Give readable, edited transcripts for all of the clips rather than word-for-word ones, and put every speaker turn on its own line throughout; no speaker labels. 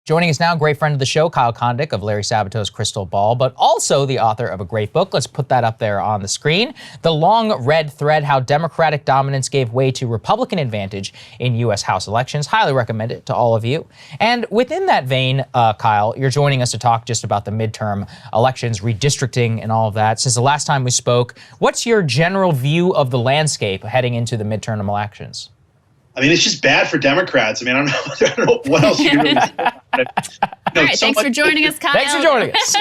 Joining us now, great friend of the show, Kyle Kondik of Larry Sabato's Crystal Ball, but also the author of a great book. Let's put that up there on the screen. The Long Red Thread, How Democratic Dominance Gave Way to Republican Advantage in U.S. House Elections. Highly recommend it to all of you. And within that vein, Kyle, you're joining us to talk just about the midterm elections, redistricting and all of that. Since the last time we spoke, what's your general view of the landscape heading into the midterm elections?
I mean, it's just bad for Democrats. I mean, I don't know what else you really say.
All right, thanks for joining us, Kyle.
Thanks for joining us.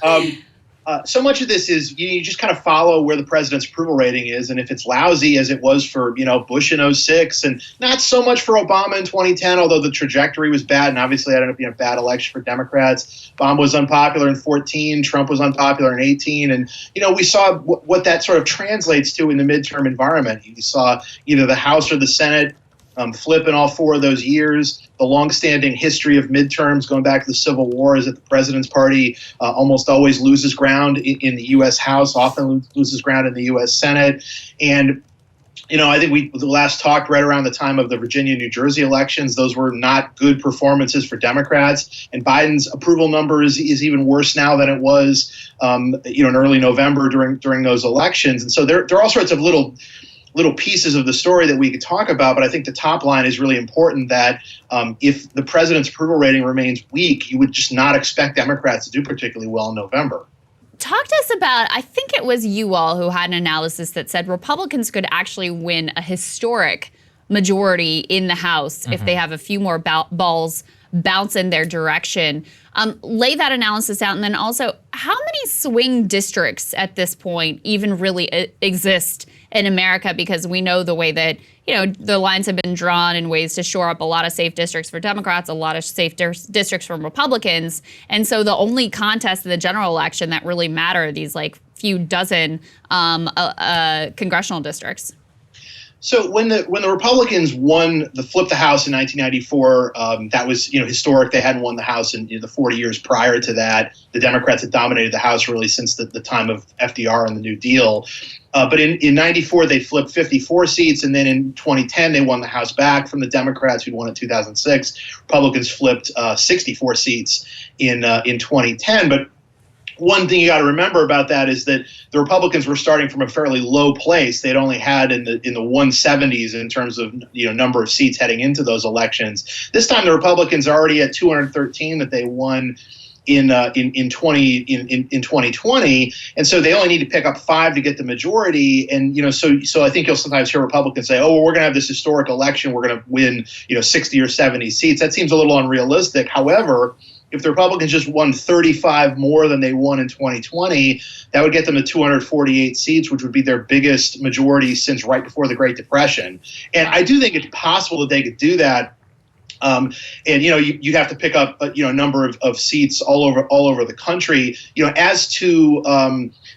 Yeah. So much of this is you just kind of follow where the president's approval rating is, and if it's lousy, as it was for Bush in 2006, and not so much for Obama in 2010, although the trajectory was bad, and obviously that ended up being a bad election for Democrats. Obama was unpopular in 2014, Trump was unpopular in 2018, and we saw what that sort of translates to in the midterm environment. You saw either the House or the Senate flip in all four of those years. The longstanding history of midterms going back to the Civil War is that the president's party almost always loses ground in the U.S. House, often loses ground in the U.S. Senate. And, I think we last talked right around the time of the Virginia, New Jersey elections. Those were not good performances for Democrats. And Biden's approval number is even worse now than it was, in early November during those elections. And so there are all sorts of little pieces of the story that we could talk about, but I think the top line is really important that if the president's approval rating remains weak, you would just not expect Democrats to do particularly well in November.
Talk to us about, I think it was you all who had an analysis that said Republicans could actually win a historic majority in the House if they have a few more balls bounce in their direction. Lay that analysis out, and then also, how many swing districts at this point even really exist in America? Because we know the way that, the lines have been drawn in ways to shore up a lot of safe districts for Democrats, a lot of safe districts for Republicans. And so the only contest in the general election that really matter are these few dozen congressional districts.
So when the Republicans flipped the House in 1994, that was historic. They hadn't won the House in the 40 years prior to that. The Democrats had dominated the House really since the time of FDR and the New Deal. But in 94, they flipped 54 seats, and then in 2010, they won the House back from the Democrats who'd won in 2006. Republicans flipped 64 seats in 2010. But one thing you got to remember about that is that the Republicans were starting from a fairly low place. They'd only had in the 170s in terms of number of seats heading into those elections. This time, the Republicans are already at 213 that they won in 2020, and so they only need to pick up 5 to get the majority. And so I think you'll sometimes hear Republicans say, "Oh, well, we're going to have this historic election. We're going to win 60 or 70 seats." That seems a little unrealistic. However, if the Republicans just won 35 more than they won in 2020, that would get them to 248 seats, which would be their biggest majority since right before the Great Depression. And I do think it's possible that they could do that. And you'd have to pick up a number of seats all over the country. As to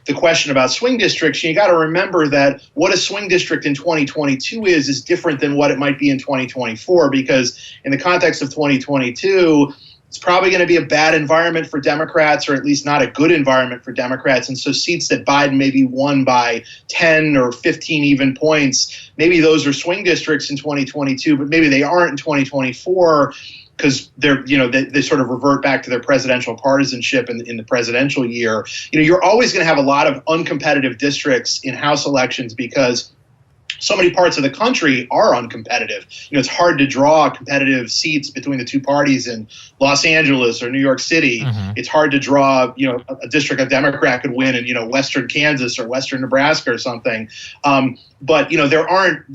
the question about swing districts, you got to remember that what a swing district in 2022 is different than what it might be in 2024, because in the context of 2022. It's probably going to be a bad environment for Democrats, or at least not a good environment for Democrats. And so seats that Biden maybe won by 10 or 15 even points, maybe those are swing districts in 2022, but maybe they aren't in 2024 because they sort of revert back to their presidential partisanship in the presidential year. You're always going to have a lot of uncompetitive districts in House elections because so many parts of the country are uncompetitive. It's hard to draw competitive seats between the two parties in Los Angeles or New York City. Mm-hmm. It's hard to draw, a district a Democrat could win in, Western Kansas or Western Nebraska or something. But there aren't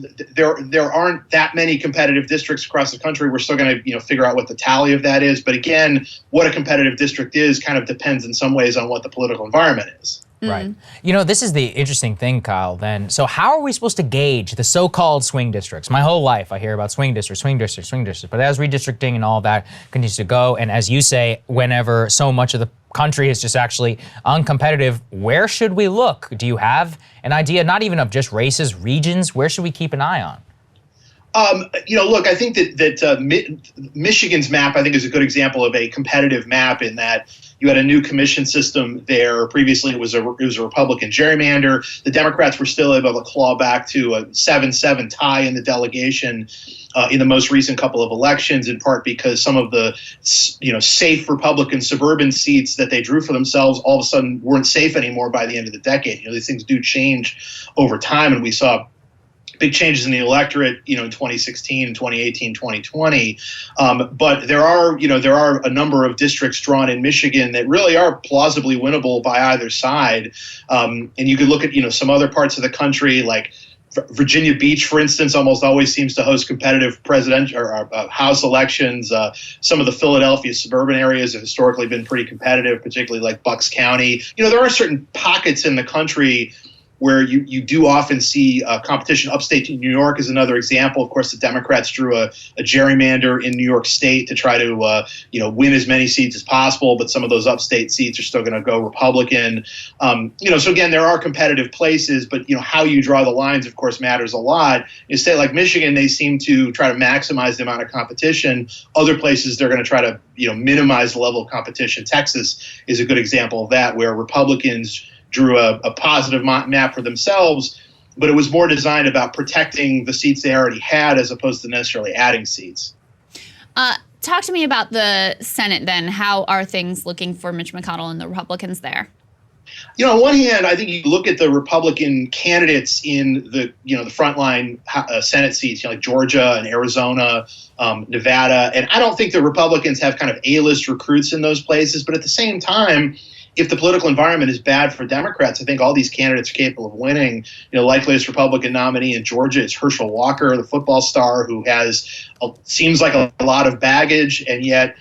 that many competitive districts across the country. We're still going to figure out what the tally of that is. But again, what a competitive district is kind of depends in some ways on what the political environment is.
Right. This is the interesting thing, Kyle, then. So how are we supposed to gauge the so-called swing districts? My whole life I hear about swing districts. But as redistricting and all that continues to go, and as you say, whenever so much of the country is just actually uncompetitive, where should we look? Do you have an idea, not even of just races, regions? Where should we keep an eye on?
Look, I think that Michigan's map, I think, is a good example of a competitive map in that you had a new commission system there. Previously, it was a Republican gerrymander. The Democrats were still able to claw back to a 7-7 tie in the delegation in the most recent couple of elections, in part because some of the safe Republican suburban seats that they drew for themselves all of a sudden weren't safe anymore by the end of the decade. These things do change over time, and we saw big changes in the electorate, in 2016, 2018, 2020. But there are a number of districts drawn in Michigan that really are plausibly winnable by either side. And you could look at, some other parts of the country, like Virginia Beach, for instance, almost always seems to host competitive presidential or House elections. Some of the Philadelphia suburban areas have historically been pretty competitive, particularly like Bucks County. There are certain pockets in the country where you do often see competition. Upstate New York is another example. Of course, the Democrats drew a gerrymander in New York State to try to win as many seats as possible, but some of those upstate seats are still going to go Republican. So again, there are competitive places, but how you draw the lines, of course, matters a lot. In a state like Michigan, they seem to try to maximize the amount of competition. Other places, they're going to try to minimize the level of competition. Texas is a good example of that, where Republicans drew a positive map for themselves, but it was more designed about protecting the seats they already had as opposed to necessarily adding seats.
Talk to me about the Senate then. How are things looking for Mitch McConnell and the Republicans there?
On one hand, I think you look at the Republican candidates in the frontline Senate seats, like Georgia and Arizona, Nevada, and I don't think the Republicans have kind of A-list recruits in those places, but at the same time, if the political environment is bad for Democrats, I think all these candidates are capable of winning. Likeliest Republican nominee in Georgia is Herschel Walker, the football star, who seems like a lot of baggage, and yet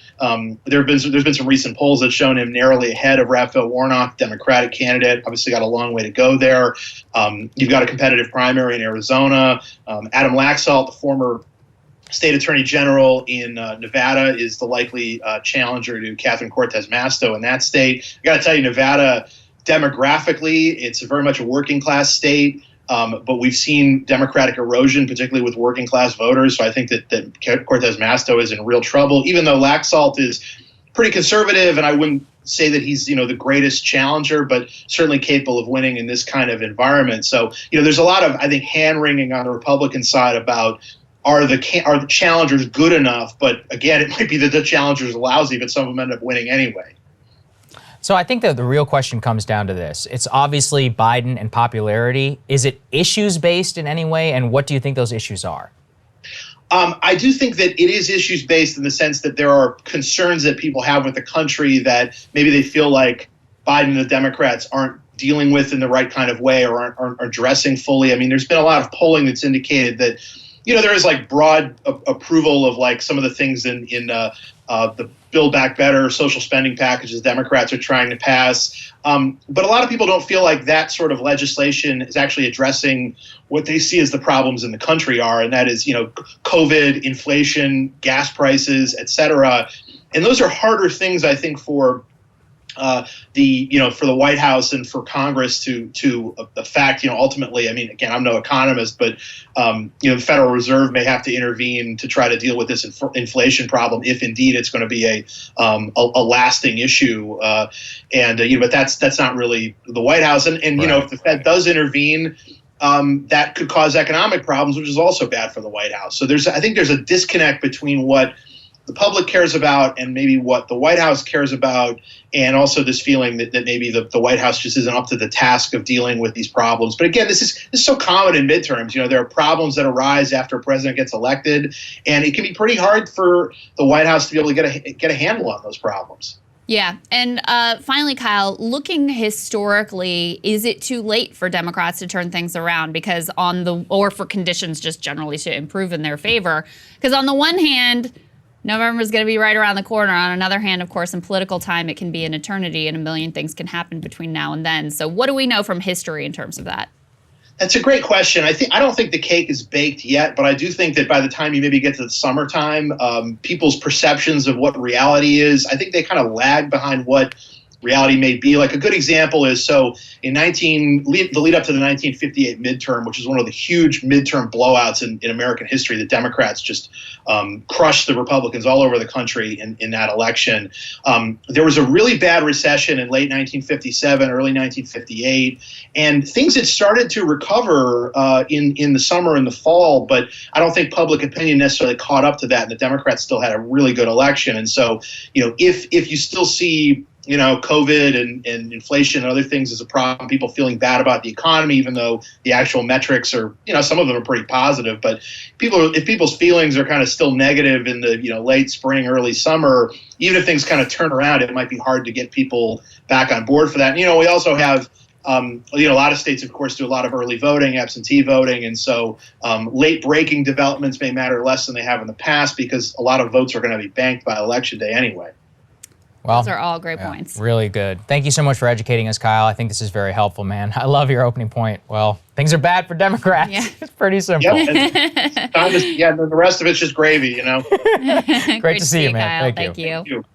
there's been some recent polls that shown him narrowly ahead of Raphael Warnock, Democratic candidate. Obviously, got a long way to go there. You've got a competitive primary in Arizona. Adam Laxalt, the former state attorney general in Nevada, is the likely challenger to Catherine Cortez Masto in that state. I got to tell you, Nevada, demographically, it's very much a working class state, but we've seen Democratic erosion, particularly with working class voters. So I think that Cortez Masto is in real trouble, even though Laxalt is pretty conservative, and I wouldn't say that he's the greatest challenger, but certainly capable of winning in this kind of environment. So there's a lot of, I think, hand wringing on the Republican side about, are the challengers good enough? But again, it might be that the challengers are lousy, but some of them end up winning anyway.
So I think that the real question comes down to this. It's obviously Biden and popularity. Is it issues-based in any way? And what do you think those issues are?
I do think that it is issues-based in the sense that there are concerns that people have with the country that maybe they feel like Biden and the Democrats aren't dealing with in the right kind of way or aren't addressing fully. I mean, there's been a lot of polling that's indicated that there is broad approval of some of the things in the Build Back Better social spending packages Democrats are trying to pass. But a lot of people don't feel like that sort of legislation is actually addressing what they see as the problems in the country are. And that is, COVID, inflation, gas prices, et cetera. And those are harder things, I think, for for the White House and for Congress to affect, ultimately. I mean, again, I'm no economist, but the Federal Reserve may have to intervene to try to deal with this inflation problem if indeed it's going to be a lasting issue. But that's not really the White House. And
right.
If the Fed does intervene, that could cause economic problems, which is also bad for the White House. So I think there's a disconnect between what the public cares about and maybe what the White House cares about, and also this feeling that maybe the White House just isn't up to the task of dealing with these problems. But again, this is so common in midterms. There are problems that arise after a president gets elected, and it can be pretty hard for the White House to be able to get a handle on those problems.
Yeah. And finally, Kyle, looking historically, is it too late for Democrats to turn things around or for conditions just generally to improve in their favor? Because on the one hand, November is going to be right around the corner. On another hand, of course, in political time, it can be an eternity and a million things can happen between now and then. So what do we know from history in terms of that?
That's a great question. I don't think the cake is baked yet, but I do think that by the time you maybe get to the summertime, people's perceptions of what reality is, I think they kind of lag behind what reality may be. Like a good example is, so in the lead up to the 1958 midterm, which is one of the huge midterm blowouts in American history, the Democrats just crushed the Republicans all over the country in that election. There was a really bad recession in late 1957, early 1958, and things had started to recover in the summer and the fall, but I don't think public opinion necessarily caught up to that, and the Democrats still had a really good election. And so, if you still see COVID and inflation and other things as a problem, people feeling bad about the economy, even though the actual metrics are, some of them are pretty positive. But if people's feelings are kind of still negative in the, late spring, early summer, even if things kind of turn around, it might be hard to get people back on board for that. And, we also have, a lot of states, of course, do a lot of early voting, absentee voting. And so late breaking developments may matter less than they have in the past because a lot of votes are going to be banked by Election Day anyway.
Well,
those are all great points.
Really good. Thank you so much for educating us, Kyle. I think this is very helpful, man. I love your opening point. Well, things are bad for Democrats.
Yeah.
It's pretty simple.
Yep. The rest of it's just gravy,
Great to see you, man.
Kyle. Thank you.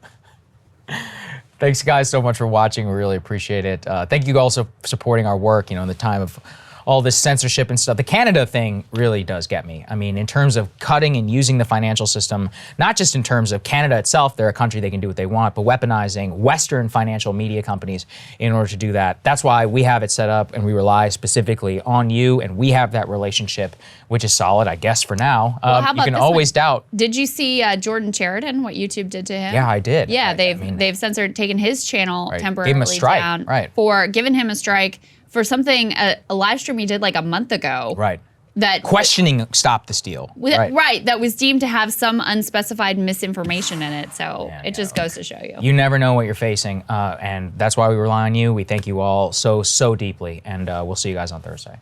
Thanks, guys, so much for watching. We really appreciate it. Thank you also for supporting our work, in the time of all this censorship and stuff. The Canada thing really does get me. I mean, in terms of cutting and using the financial system, not just in terms of Canada itself, they're a country, they can do what they want, but weaponizing Western financial media companies in order to do that. That's why we have it set up and we rely specifically on you, and we have that relationship, which is solid, I guess, for now.
Well, how about
you can
this
always
one?
doubt.
Did you see Jordan Sheridan, what YouTube did to him?
Yeah, I did.
Yeah, they've taken his channel temporarily
Gave him a strike,
down for giving him a strike for something, a live stream he did like a month ago.
Right.
That
questioning Stop the Steal.
Right. That was deemed to have some unspecified misinformation in it. So it just goes to show you.
You never know what you're facing, and that's why we rely on you. We thank you all so deeply, and we'll see you guys on Thursday.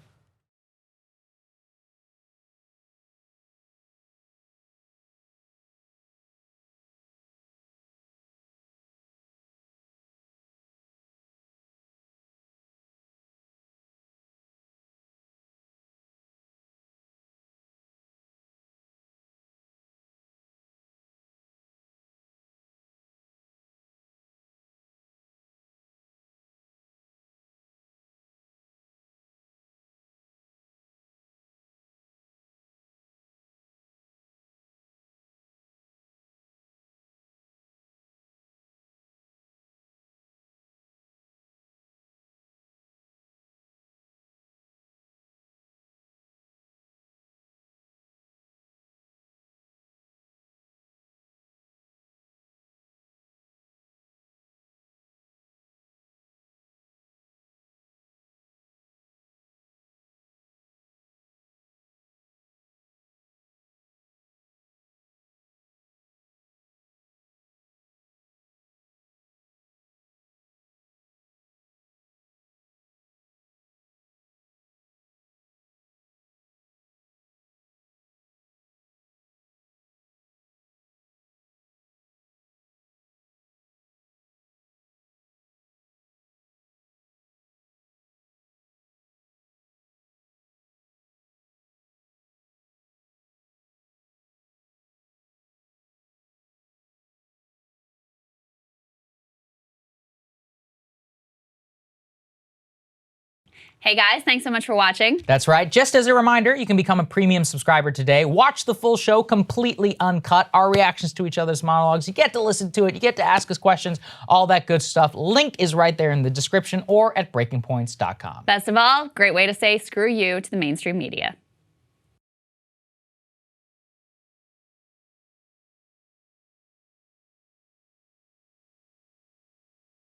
Hey guys, thanks so much for watching.
That's right. Just as a reminder, you can become a premium subscriber today. Watch the full show completely uncut, our reactions to each other's monologues. You get to listen to it. You get to ask us questions, all that good stuff. Link is right there in the description or at breakingpoints.com.
Best of all, great way to say screw you to the mainstream media.